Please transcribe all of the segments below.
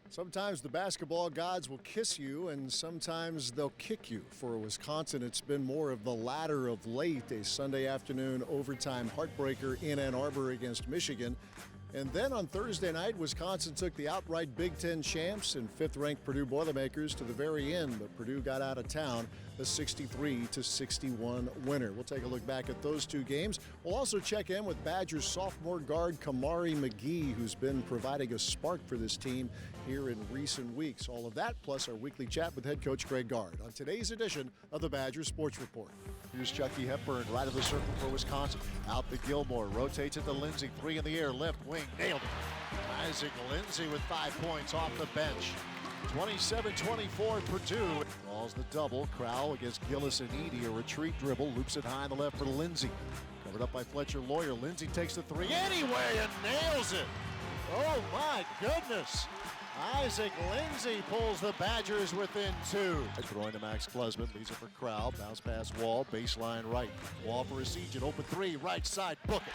Sometimes the basketball gods will kiss you, and sometimes they'll kick you. For Wisconsin, it's been more of the latter of late. A Sunday afternoon overtime heartbreaker in Ann Arbor against Michigan. And then on Thursday night, Wisconsin took the outright Big Ten champs and fifth-ranked Purdue Boilermakers to the very end, but Purdue got out of town, a 63-61 winner. We'll take a look back at those two games. We'll also check in with Badgers sophomore guard Kamari McGee, who's been providing a spark for this team here in recent weeks. All of that, plus our weekly chat with head coach Coach Gard on today's edition of the Badgers Sports Report. Here's Chucky Hepburn right of the circle for Wisconsin. Out to Gilmore, rotates it to Lindsey, three in the air, left wing, nailed it. Isaac Lindsey with 5 points off the bench. 27-24 Purdue. Calls the double. Crowell against Gillis and Edey. A retreat dribble. Loops it high on the left for Lindsey. Covered up by Fletcher Lawyer. Lindsey takes the three anyway and nails it. Oh my goodness. Isaac Lindsey pulls the Badgers within two. Throwing to Max Klesman. Leaves it for Crowell. Bounce pass Wall. Baseline right. Wall for Essegian. Open three. Right side. Book it.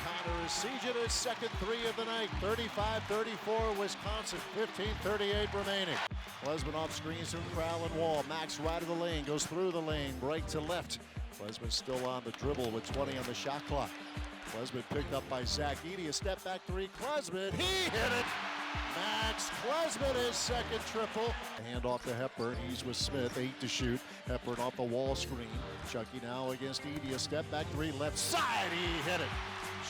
Connor Essegian, his second three of the night. 35-34 Wisconsin, 15:38 remaining. Klesman off screens from Crowell and Wall. Max right of the lane, goes through the lane, break to left. Klesman still on the dribble with 20 on the shot clock. Klesman picked up by Zach Edey, a step back three. Klesman, he hit it! Max Klesman, his second triple. Hand off to Hepburn, he's with Smith, 8 to shoot. Hepburn off the wall screen. Chucky now against Edey, a step back three, left side, he hit it.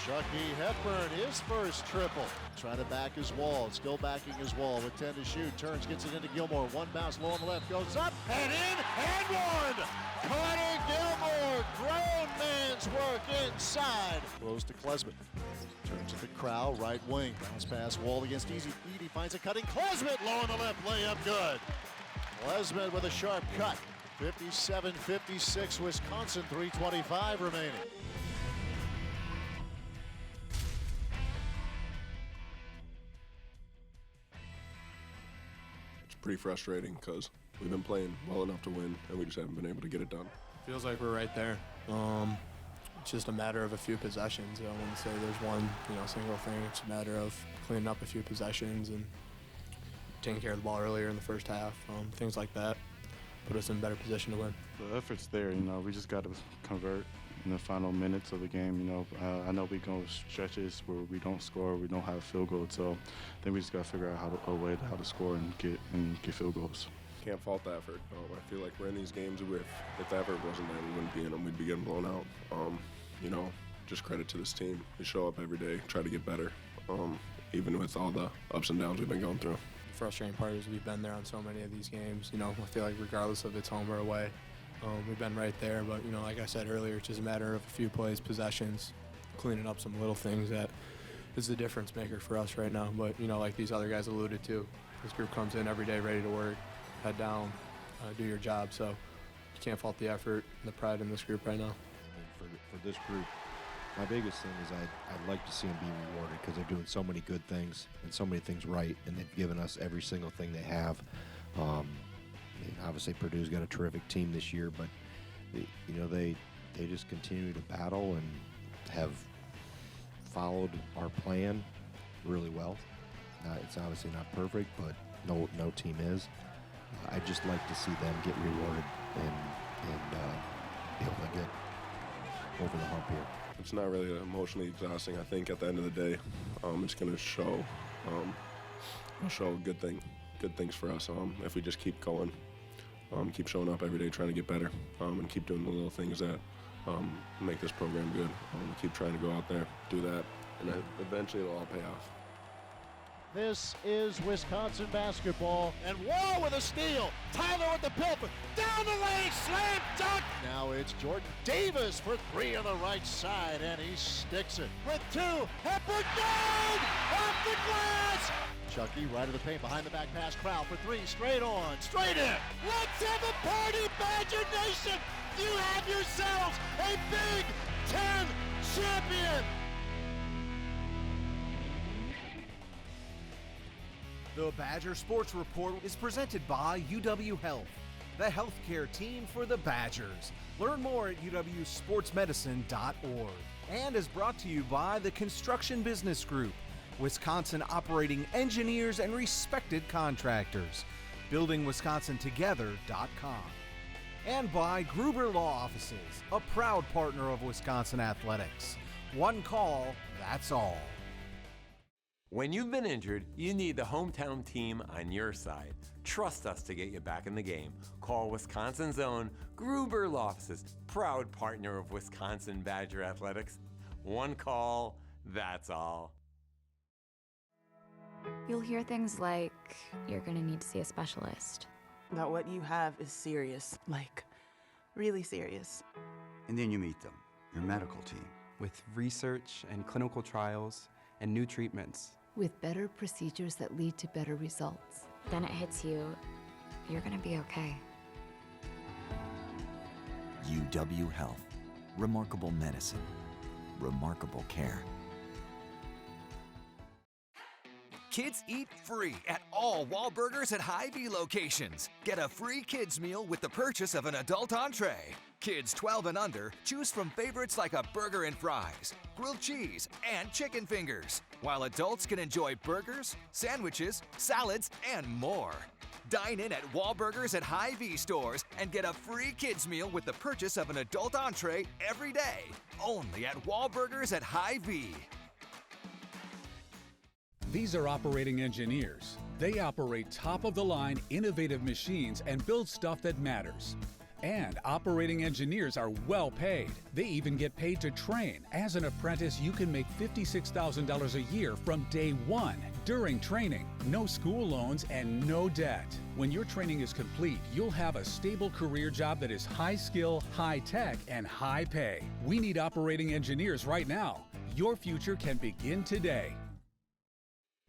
Chucky Hepburn, his first triple. Trying to back his Wall, still backing his Wall with 10 to shoot. Turns, gets it into Gilmore. One bounce low on the left, goes up and in and one. Connor Gilmore, grown man's work inside. Throws to Klesman. Turns to the Crowell, right wing. Bounce pass Wall against Edey. Finds a cutting. Klesman low on the left, layup good. Klesman with a sharp cut. 57-56 Wisconsin, 3:25 remaining. Pretty frustrating because we've been playing well enough to win and we just haven't been able to get it done. Feels like we're right there. It's just a matter of a few possessions. I wouldn't say there's one single thing. It's a matter of cleaning up a few possessions and taking care of the ball earlier in the first half. Things like that put us in a better position to win. The effort's there. We just got to convert in the final minutes of the game. I know we go stretches where we don't score, we don't have field goals, so I think we just got to figure out a way how to score and get field goals. Can't fault the effort. I feel like we're in these games if the effort wasn't there, we wouldn't be in them. We'd be getting blown out. Just credit to this team. We show up every day, try to get better, even with all the ups and downs we've been going through. The frustrating part is we've been there on so many of these games. I feel like regardless of it's home or away, we've been right there, but like I said earlier, it's just a matter of a few plays, possessions, cleaning up some little things that is the difference maker for us right now. But like these other guys alluded to, this group comes in every day ready to work, head down, do your job. So you can't fault the effort and the pride in this group right now. For this group, my biggest thing is I'd like to see them be rewarded because they're doing so many good things and so many things right, and they've given us every single thing they have. Obviously Purdue's got a terrific team this year, but they just continue to battle and have followed our plan really well. It's obviously not perfect, but no team is. I'd just like to see them get rewarded and be able to get over the hump here. It's not really emotionally exhausting. I think at the end of the day, it's going to show good things for us if we just keep going. Keep showing up every day, trying to get better, and keep doing the little things that make this program good. Keep trying to go out there, do that, and eventually it'll all pay off. This is Wisconsin basketball, and Wall with a steal. Tyler with the pilfer, down the lane, slam dunk. Now it's Jordan Davis for three on the right side, and he sticks it. With two, Hepburn, good! Off the glass! Chucky right of the paint, behind the back pass, Crowell for three, straight on, straight in. Let's have a party, Badger Nation! You have yourselves a Big Ten champion! The Badger Sports Report is presented by UW Health, the healthcare team for the Badgers. Learn more at uwsportsmedicine.org. And is brought to you by the Construction Business Group, Wisconsin operating engineers and respected contractors. BuildingWisconsinTogether.com. And by Gruber Law Offices, a proud partner of Wisconsin Athletics. One call, that's all. When you've been injured, you need the hometown team on your side. Trust us to get you back in the game. Call Wisconsin's own Gruber Law Offices, proud partner of Wisconsin Badger Athletics. One call, that's all. You'll hear things like, you're gonna need to see a specialist. That what you have is serious, like really serious. And then you meet them, your medical team. With research and clinical trials and new treatments. With better procedures that lead to better results. Then it hits you, you're gonna be okay. UW Health. Remarkable medicine. Remarkable care. Kids eat free at all Wahlburgers at Hy-Vee locations. Get a free kids meal with the purchase of an adult entree. Kids 12 and under choose from favorites like a burger and fries, grilled cheese, and chicken fingers, while adults can enjoy burgers, sandwiches, salads, and more. Dine in at Wahlburgers at Hy-Vee stores and get a free kids meal with the purchase of an adult entree every day. Only at Wahlburgers at Hy-Vee. These are operating engineers. They operate top-of-the-line, innovative machines and build stuff that matters. And operating engineers are well paid. They even get paid to train. As an apprentice, you can make $56,000 a year from day one during training. No school loans and no debt. When your training is complete, you'll have a stable career job that is high skill, high tech, and high pay. We need operating engineers right now. Your future can begin today.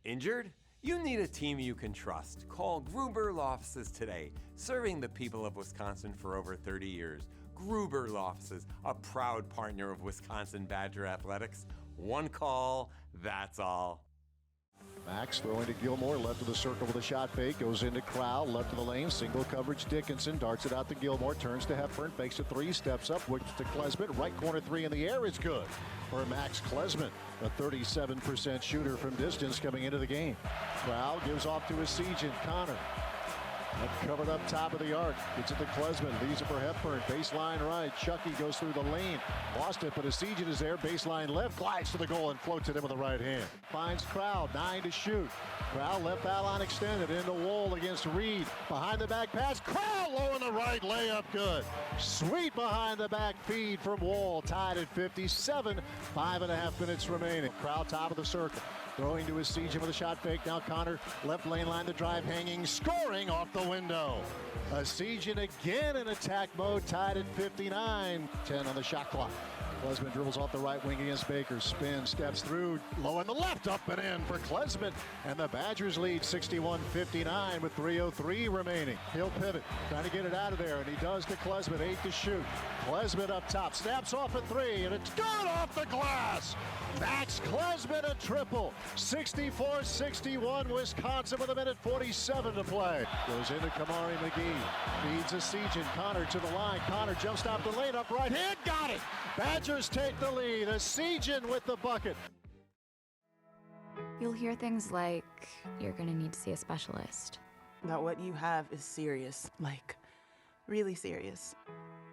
Injured? You need a team you can trust. Call Gruber Law Offices today, serving the people of Wisconsin for over 30 years. Gruber Law Offices, a proud partner of Wisconsin Badger Athletics. One call, that's all. Max throwing to Gilmore, left of the circle with a shot fake, goes into Crowell, left of the lane, single coverage Dickinson, darts it out to Gilmore, turns to Hepburn, fakes a three, steps up, whips to Klesmit, right corner three in the air is good for Max Klesmit, a 37% shooter from distance coming into the game. Crowell gives off to his siege and Connor. Covered up top of the arc. Gets it to Klesmit. Leaves it for Hepburn. Baseline right. Chucky goes through the lane. Lost it, but Asigian is there. Baseline left. Glides to the goal and floats it in with the right hand. Finds Crowell. 9 to shoot. Crowell left foul line extended. Into Wall against Reed. Behind the back pass. Crowell low in the right. Layup good. Sweet behind the back feed from Wall. Tied at 57. 5.5 minutes remaining. Crowell top of the circle. Throwing to his siege with a shot fake. Now Connor, left lane line, the drive hanging, scoring off the window. Asigian again in attack mode, tied at 59. 10 on the shot clock. Klesmit dribbles off the right wing against Baker. Spin, steps through, low in the left, up and in for Klesmit. And the Badgers lead 61-59 with 3:03 remaining. He'll pivot, trying to get it out of there, and he does to Klesmit, 8 to shoot. Klesmit up top, snaps off a three, and it's good off the glass. Max Klesmit a triple. 64-61 Wisconsin with 1:47 to play. Goes into Kamari McGee. Feeds a siege and Connor to the line. Connor jump stop the lane, up right hand, got it. Badgers take the lead. Asigian with the bucket. You'll hear things like, you're gonna need to see a specialist. That what you have is serious, like really serious.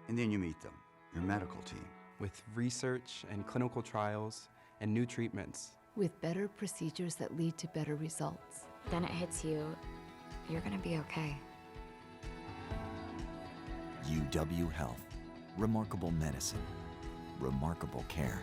And then you meet them, your medical team. With research and clinical trials and new treatments. With better procedures that lead to better results. Then it hits you, you're gonna be okay. UW Health. Remarkable medicine. Remarkable care.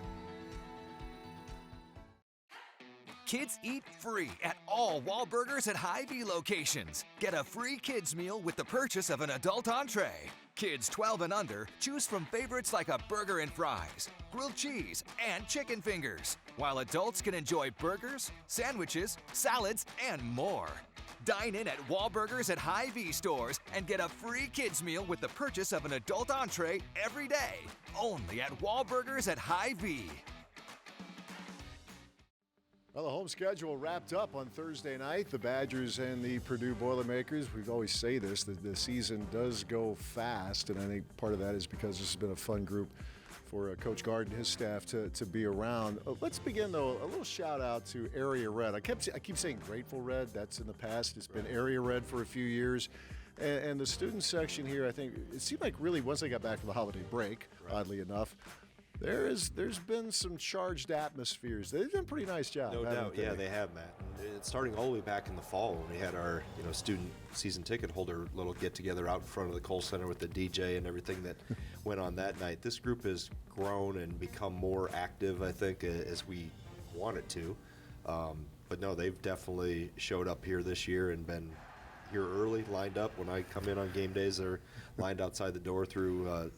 Kids eat free at all Wahlburgers at Hy-Vee locations. Get a free kids meal with the purchase of an adult entree. Kids 12 and under choose from favorites like a burger and fries, grilled cheese, and chicken fingers, while adults can enjoy burgers, sandwiches, salads, and more. Dine in at Wahlburgers at Hy-Vee stores and get a free kids meal with the purchase of an adult entree every day. Only at Wahlburgers at Hy-Vee. Well, the home schedule wrapped up on Thursday night. The Badgers and the Purdue Boilermakers. We always say this, that the season does go fast, and I think part of that is because this has been a fun group for Coach Gard and his staff to be around. Let's begin, though, a little shout-out to Area Red. I keep saying Grateful Red. That's in the past. It's been Area Red for a few years. And the student section here, I think, it seemed like really once they got back from the holiday break, oddly enough, there's been some charged atmospheres. They've done a pretty nice job. No doubt, yeah, they have, Matt. It's starting all the way back in the fall when we had our student season ticket holder little get together out in front of the Kohl Center with the DJ and everything that went on that night. This group has grown and become more active, I think, as we want it to. But no, they've definitely showed up here this year and been here early, lined up. When I come in on game days, they're lined outside the door through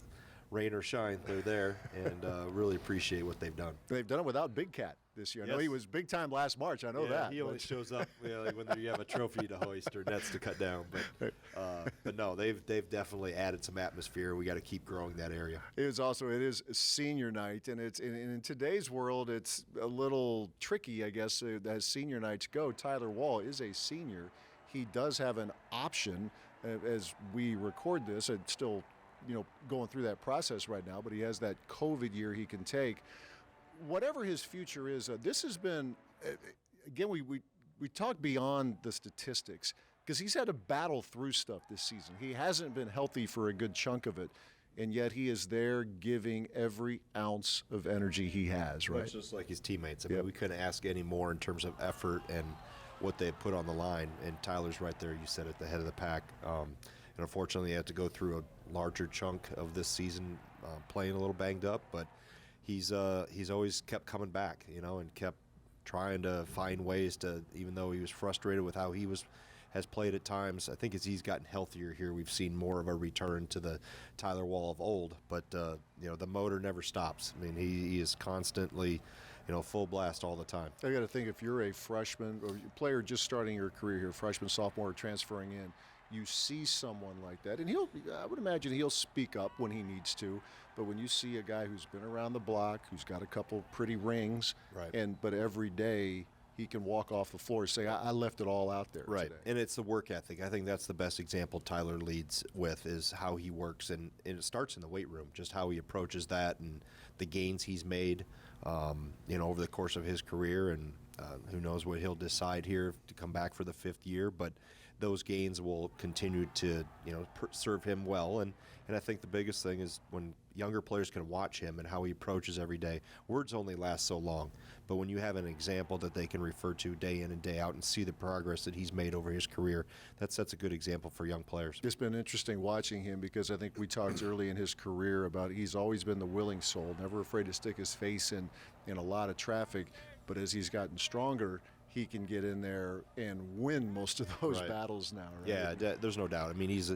rain or shine. They're there, and really appreciate what they've done. They've done it without Big Cat this year. I know Yes. he was big time last March. I know that. He always shows up like when you have a trophy to hoist or nets to cut down. But no, they've definitely added some atmosphere. We got to keep growing that area. It is senior night, and it's in today's world, it's a little tricky, I guess, as senior nights go. Tyler Wall is a senior. He does have an option as we record this. It's still, going through that process right now, but he has that COVID year he can take. Whatever his future is, this has been, again, we talk beyond the statistics because he's had to battle through stuff this season. He hasn't been healthy for a good chunk of it, and yet he is there giving every ounce of energy he has, right? It's just like his teammates. I mean, we couldn't ask any more in terms of effort and what they put on the line, and Tyler's right there, you said, at the head of the pack. And unfortunately, he had to go through a larger chunk of this season playing a little banged up, but he's always kept coming back, and kept trying to find ways to, even though he was frustrated with how he has played at times. I think as he's gotten healthier here, we've seen more of a return to the Tyler Wall of old, but the motor never stops. I mean, he is constantly full blast all the time. I got to think, if you're a freshman or player just starting your career here, freshman, sophomore, transferring in, you see someone like that, and I would imagine he'll speak up when he needs to, but when you see a guy who's been around the block, who's got a couple pretty rings, but every day he can walk off the floor and say, I left it all out there today. And it's the work ethic. I think that's the best example Tyler leads with, is how he works, and it starts in the weight room, just how he approaches that and the gains he's made over the course of his career, and who knows what he'll decide here to come back for the 5th year, but those gains will continue to serve him well, and I think the biggest thing is when younger players can watch him and how he approaches every day. Words only last so long, but when you have an example that they can refer to day in and day out and see the progress that he's made over his career, that sets a good example for young players. It's been interesting watching him because I think we talked early in his career about he's always been the willing soul, never afraid to stick his face in a lot of traffic, but as he's gotten stronger, he can get in there and win most of those battles now, right? Yeah, there's no doubt. I mean, he's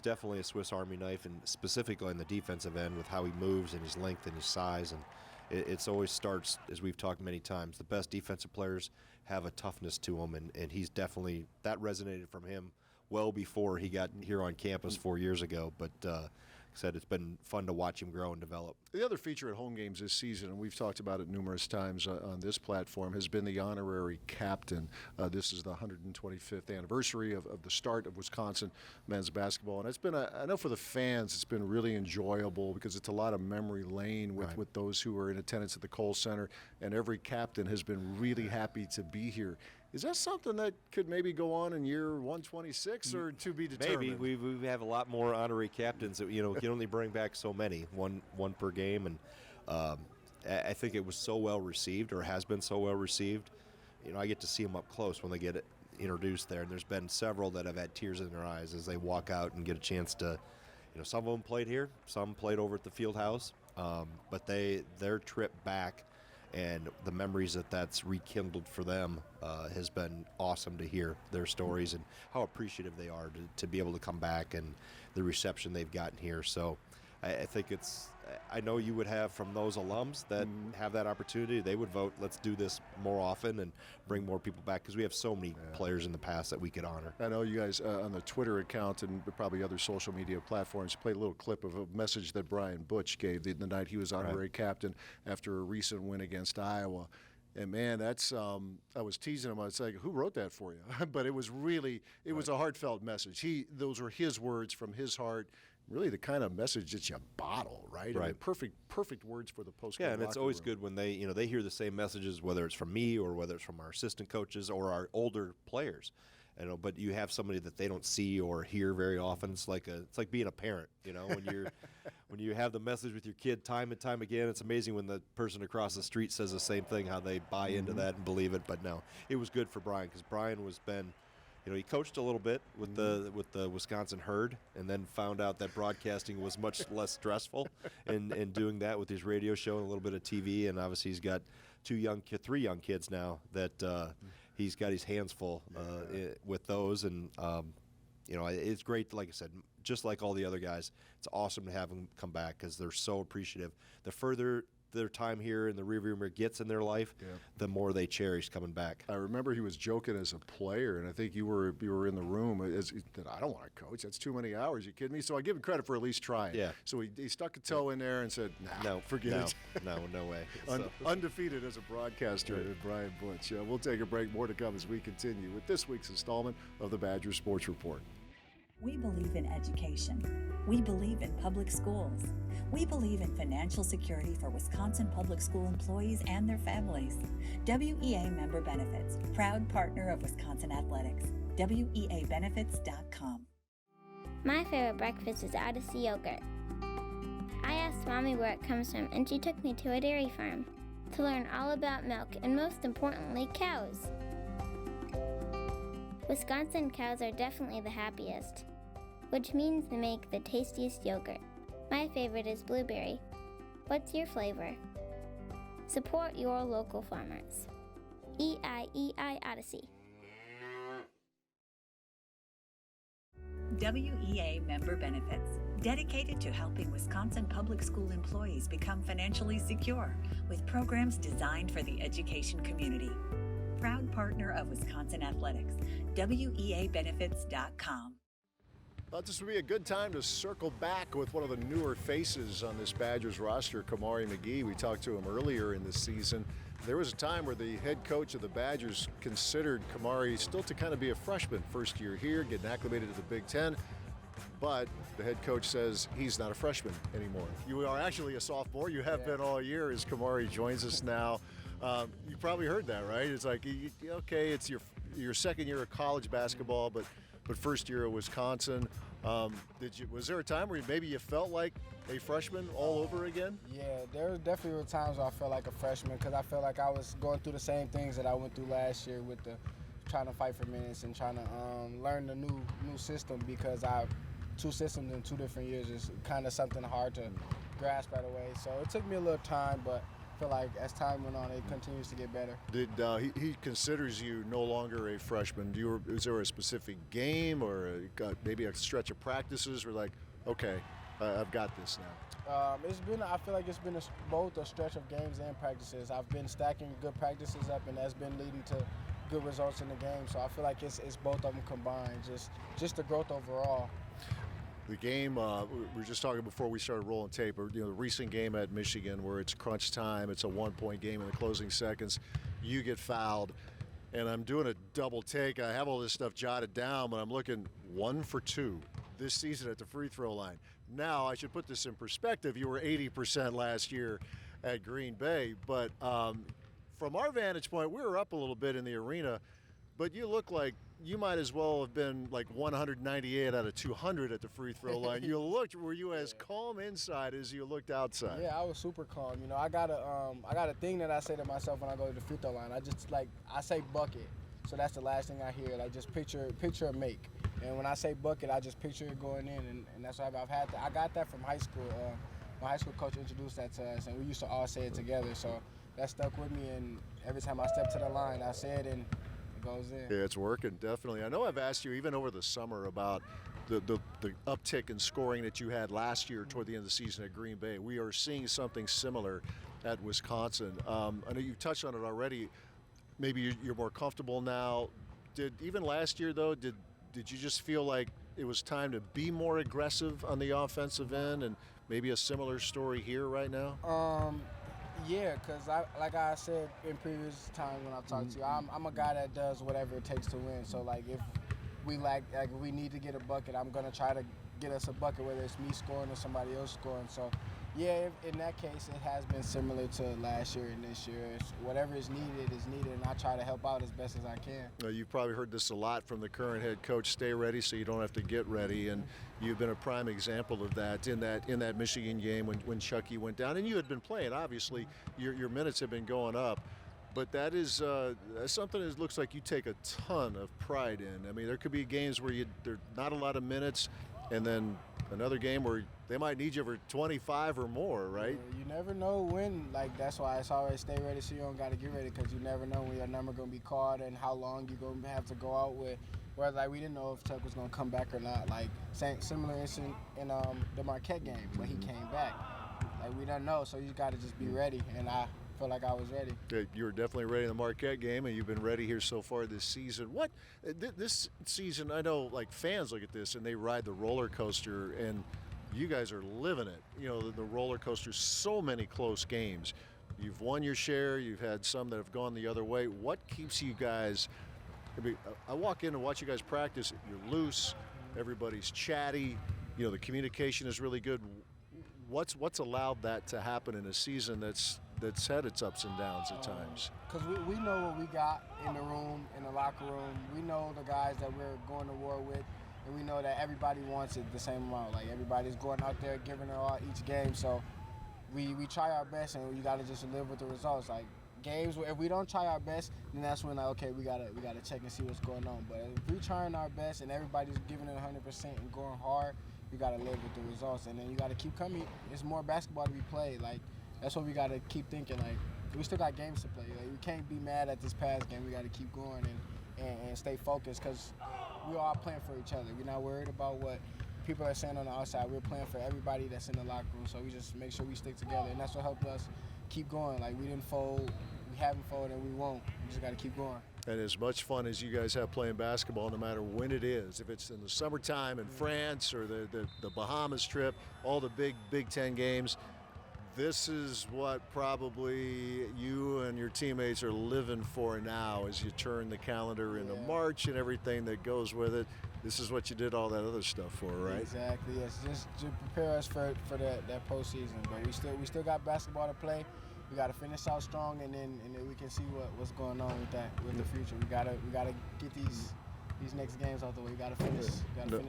definitely a Swiss Army knife, and specifically on the defensive end with how he moves and his length and his size. And it's always starts, as we've talked many times, the best defensive players have a toughness to them, and he's definitely, that resonated from him well before he got here on campus 4 years ago. But said, it's been fun to watch him grow and develop. The other feature at home games this season, and we've talked about it numerous times on this platform, has been the honorary captain. This is the 125th anniversary of the start of Wisconsin men's basketball, and it's been, I know for the fans, it's been really enjoyable because it's a lot of memory lane with those who are in attendance at the Kohl Center, and every captain has been really happy to be here. Is that something that could maybe go on in year 126 or to be determined? Maybe. We have a lot more honorary captains that, you can only bring back so many, one per game. And I think it was so well received, or has been so well received. I get to see them up close when they get introduced there. And there's been several that have had tears in their eyes as they walk out and get a chance to, some of them played here, some played over at the field house. But their trip back and the memories that's rekindled for them has been awesome to hear their stories and how appreciative they are to be able to come back and the reception they've gotten here. So I think I know you would have from those alums that have that opportunity, they would vote, let's do this more often and bring more people back, because we have so many players in the past that we could honor. I know you guys on the Twitter account and probably other social media platforms played a little clip of a message that Brian Butch gave the night he was honorary captain after a recent win against Iowa. And man, I was teasing him. I was like, who wrote that for you? But it was really, it was a heartfelt message. Those were his words from his heart. really the kind of message that you bottle, right? I mean, perfect words for the post-game. Yeah, and it's always room. good when they, they hear the same messages, whether it's from me or whether it's from our assistant coaches or our older players. But you have somebody that they don't see or hear very often. It's like being a parent, when you have the message with your kid time and time again. It's amazing when the person across the street says the same thing, how they buy into that and believe it. But no, it was good for Brian because Brian he coached a little bit with the Wisconsin Herd, and then found out that broadcasting was much less stressful, and doing that with his radio show and a little bit of TV. And obviously he's got three young kids now that he's got his hands full with those. And it's great. Like I said, just like all the other guys, it's awesome to have them come back because they're so appreciative. The further their time here in the rearview mirror gets in their life, the more they cherish coming back. I remember he was joking as a player, and I think you were in the room. I don't want to coach. That's too many hours. You kidding me? So I give him credit for at least trying. Yeah. So he stuck a toe in there and said, "No, forget it." No way. Undefeated as a broadcaster, Brian Butch. We'll take a break. More to come as we continue with this week's installment of the Badger Sports Report. We believe in education. We believe in public schools. We believe in financial security for Wisconsin public school employees and their families. WEA Member Benefits, proud partner of Wisconsin Athletics. WEABenefits.com. My favorite breakfast is Odyssey yogurt. I asked Mommy where it comes from, and she took me to a dairy farm to learn all about milk and, most importantly, cows. Wisconsin cows are definitely the happiest, which means they make the tastiest yogurt. My favorite is blueberry. What's your flavor? Support your local farmers. EIEI Odyssey. WEA Member Benefits, dedicated to helping Wisconsin public school employees become financially secure with programs designed for the education community. Proud partner of Wisconsin Athletics. WEABenefits.com. Thought this would be a good time to circle back with one of the newer faces on this Badgers roster, Kamari McGee. We talked to him earlier in the season. There was a time where the head coach of the Badgers considered Kamari still to kind of be a freshman, first year here, getting acclimated to the Big Ten. But the head coach says he's not a freshman anymore. You are actually a sophomore. You have been all year as Kamari joins us now. You probably heard that, right? It's like, okay, it's your second year of college basketball, but first year at Wisconsin. Was there a time where maybe you felt like a freshman all over again? Yeah, there definitely were times where I felt like a freshman because I felt like I was going through the same things that I went through last year with trying to fight for minutes and trying to learn the new system because two systems in 2 different years is kind of something hard to grasp right away. So it took me a little time, but I feel like as time went on, it continues to get better. He considers you no longer a freshman? Is there a specific game or maybe a stretch of practices where like, okay, I've got this now? I feel like it's been both a stretch of games and practices. I've been stacking good practices up, and that's been leading to good results in the game. So I feel like it's both of them combined, just the growth overall. The game, we were just talking before we started rolling tape, the recent game at Michigan where it's crunch time, it's a 1-point game in the closing seconds, you get fouled, and I'm doing a double take. I have all this stuff jotted down, but I'm looking 1 for 2 this season at the free throw line. Now, I should put this in perspective. You were 80% last year at Green Bay, but from our vantage point, we were up a little bit in the arena, but you look like you might as well have been like 198 out of 200 at the free throw line. Were you as calm inside as you looked outside? Yeah, I was super calm. I got a thing that I say to myself when I go to the free throw line. I say bucket. So that's the last thing I hear. Like just picture a make. And when I say bucket, I just picture it going in, and that's what I've had. I got that from high school. My high school coach introduced that to us, and we used to all say it together. So that stuck with me, and every time I step to the line, I say it, and it goes in. Yeah, it's working, definitely. I know I've asked you even over the summer about the uptick in scoring that you had last year toward the end of the season at Green Bay. We are seeing something similar at Wisconsin. I know you touched on it already. Maybe you're more comfortable now. Even last year, though, did you just feel like it was time to be more aggressive on the offensive end, and maybe a similar story here right now? Yeah, because like I said in previous times when I've talked to you, I'm a guy that does whatever it takes to win. So like if we lack, like we need to get a bucket, I'm gonna try to get us a bucket, whether it's me scoring or somebody else scoring. So, yeah, in that case, it has been similar to last year and this year. Whatever is needed, and I try to help out as best as I can. You've probably heard this a lot from the current head coach, stay ready so you don't have to get ready, and you've been a prime example of that in that Michigan game when Chucky went down. And you had been playing, obviously, your minutes have been going up. But that is something that looks like you take a ton of pride in. I mean, there could be games where there's not a lot of minutes, and then another game where they might need you for 25 or more, right? You never know when. Like, that's why it's always stay ready so you don't got to get ready, because you never know when your number going to be called and how long you're going to have to go out with. Whereas, like, we didn't know if Chuck was going to come back or not. Like, similar incident in the Marquette game when he came back. Like, we don't know, so you got to just be ready, and I feel like I was ready. Yeah, you were definitely ready in the Marquette game, and you've been ready here so far this season. This season, I know, like, fans look at this and they ride the roller coaster, and you guys are living it. You know, the roller coaster, so many close games. You've won your share. You've had some that have gone the other way. What keeps you guys? I walk in and watch you guys practice. You're loose. Everybody's chatty. You know, the communication is really good. What's allowed that to happen in a season that's had its ups and downs at times? Because we know what we got in the room, in the locker room. We know the guys that we're going to war with, and we know that everybody wants it the same amount. Like, everybody's going out there giving it all each game. So we try our best, and you got to just live with the results. Like, games where if we don't try our best, then that's when, like, okay, we gotta check and see what's going on. But if we're trying our best and everybody's giving it 100% and going hard, you got to live with the results, and then you got to keep coming. It's more basketball to be played. Like, that's what we got to keep thinking. Like, we still got games to play. Like, we can't be mad at this past game. We got to keep going and stay focused, because we're all playing for each other. We're not worried about what people are saying on the outside. We're playing for everybody that's in the locker room, so we just make sure we stick together, and that's what helped us keep going. Like, we didn't fold, we haven't folded, and we won't. We just got to keep going. And as much fun as you guys have playing basketball, no matter when it is, if it's in the summertime in France or the Bahamas trip, all the Big Ten games, this is what probably you and your teammates are living for now as you turn the calendar into March and everything that goes with it. This is what you did all that other stuff for, right? Exactly, yes. Just to prepare us for that postseason. But we still got basketball to play. We got to finish out strong, and then we can see what's going on with the future. We gotta get these next games out the way. We gotta finish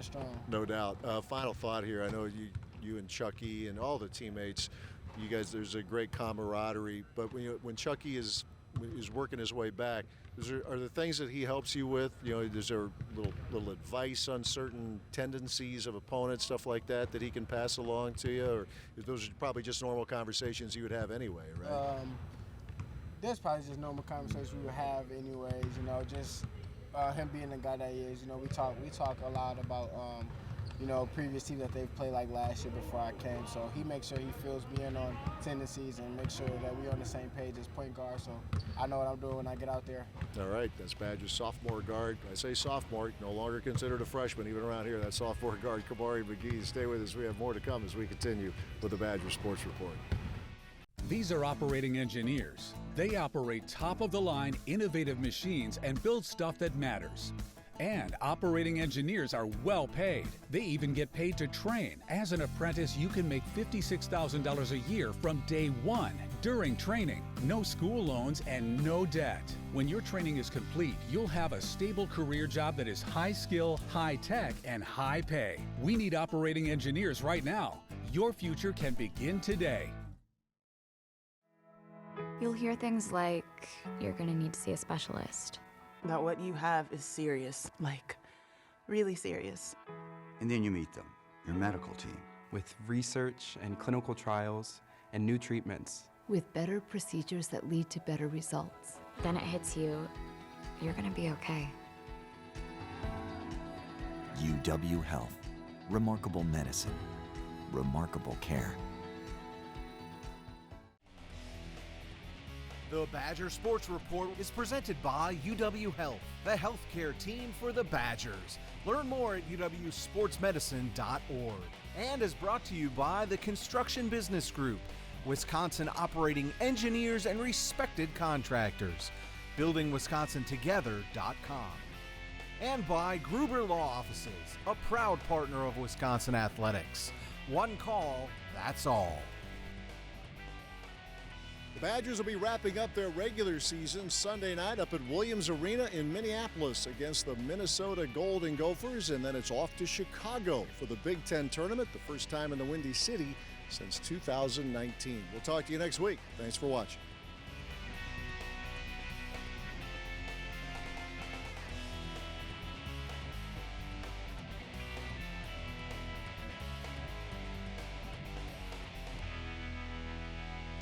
strong. No doubt. Final thought here. I know you and Chucky and all the teammates, you guys, there's a great camaraderie. But when Chucky is working his way back, are there things that he helps you with? You know, is there little advice on certain tendencies of opponents, stuff like that he can pass along to you, or those are probably just normal conversations you would have anyway, right? There's probably just normal conversations we would have anyways. You know, just him being the guy that he is. You know, we talk a lot about previous teams that they've played, like last year before I came. So he makes sure he fills me in on tendencies and makes sure that we're on the same page as point guard. So I know what I'm doing when I get out there. All right, that's Badgers sophomore guard. I say sophomore, no longer considered a freshman even around here. That's sophomore guard Kamari McGee. Stay with us. We have more to come as we continue with the Badgers Sports Report. These are operating engineers. They operate top-of-the-line, innovative machines and build stuff that matters. And operating engineers are well paid. They even get paid to train. As an apprentice, you can make $56,000 a year from day one during training. No school loans and no debt. When your training is complete, you'll have a stable career job that is high skill, high tech, and high pay. We need operating engineers right now. Your future can begin today. You'll hear things like, you're gonna need to see a specialist. That what you have is serious, like really serious. And then you meet them, your medical team. With research and clinical trials and new treatments. With better procedures that lead to better results. Then it hits you, you're gonna be okay. UW Health. Remarkable medicine. Remarkable care. The Badger Sports Report is presented by UW Health, the healthcare team for the Badgers. Learn more at uwsportsmedicine.org. And is brought to you by the Construction Business Group, Wisconsin operating engineers and respected contractors. BuildingWisconsinTogether.com. And by Gruber Law Offices, a proud partner of Wisconsin Athletics. One call, that's all. The Badgers will be wrapping up their regular season Sunday night up at Williams Arena in Minneapolis against the Minnesota Golden Gophers, and then it's off to Chicago for the Big Ten tournament, the first time in the Windy City since 2019. We'll talk to you next week. Thanks for watching.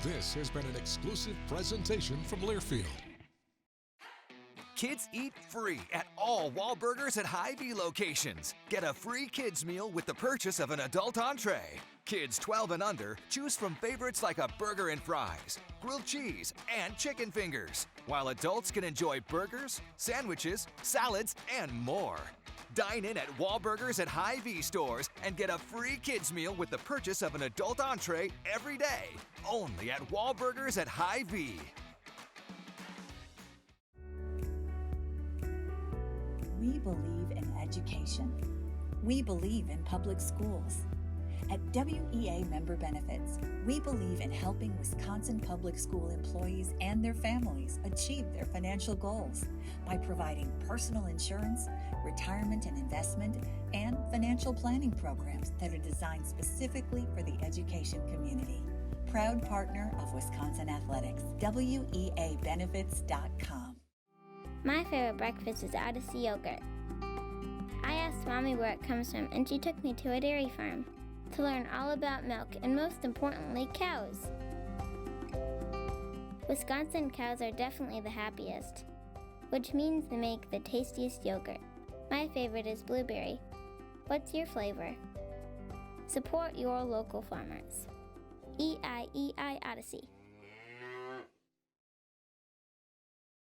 This has been an exclusive presentation from Learfield. Kids eat free at all Wahlburgers at Hy-Vee locations. Get a free kids meal with the purchase of an adult entree. Kids 12 and under choose from favorites like a burger and fries, grilled cheese, and chicken fingers, while adults can enjoy burgers, sandwiches, salads, and more. Dine in at Wahlburgers at Hy-Vee stores and get a free kids meal with the purchase of an adult entree every day. Only at Wahlburgers at Hy-Vee. We believe in education. We believe in public schools. At WEA Member Benefits, we believe in helping Wisconsin public school employees and their families achieve their financial goals by providing personal insurance, retirement and investment, and financial planning programs that are designed specifically for the education community. Proud partner of Wisconsin Athletics, WEAbenefits.com. My favorite breakfast is Odyssey yogurt. I asked Mommy where it comes from, and she took me to a dairy farm to learn all about milk and, most importantly, cows. Wisconsin cows are definitely the happiest, which means they make the tastiest yogurt. My favorite is blueberry. What's your flavor? Support your local farmers. EIEI Odyssey.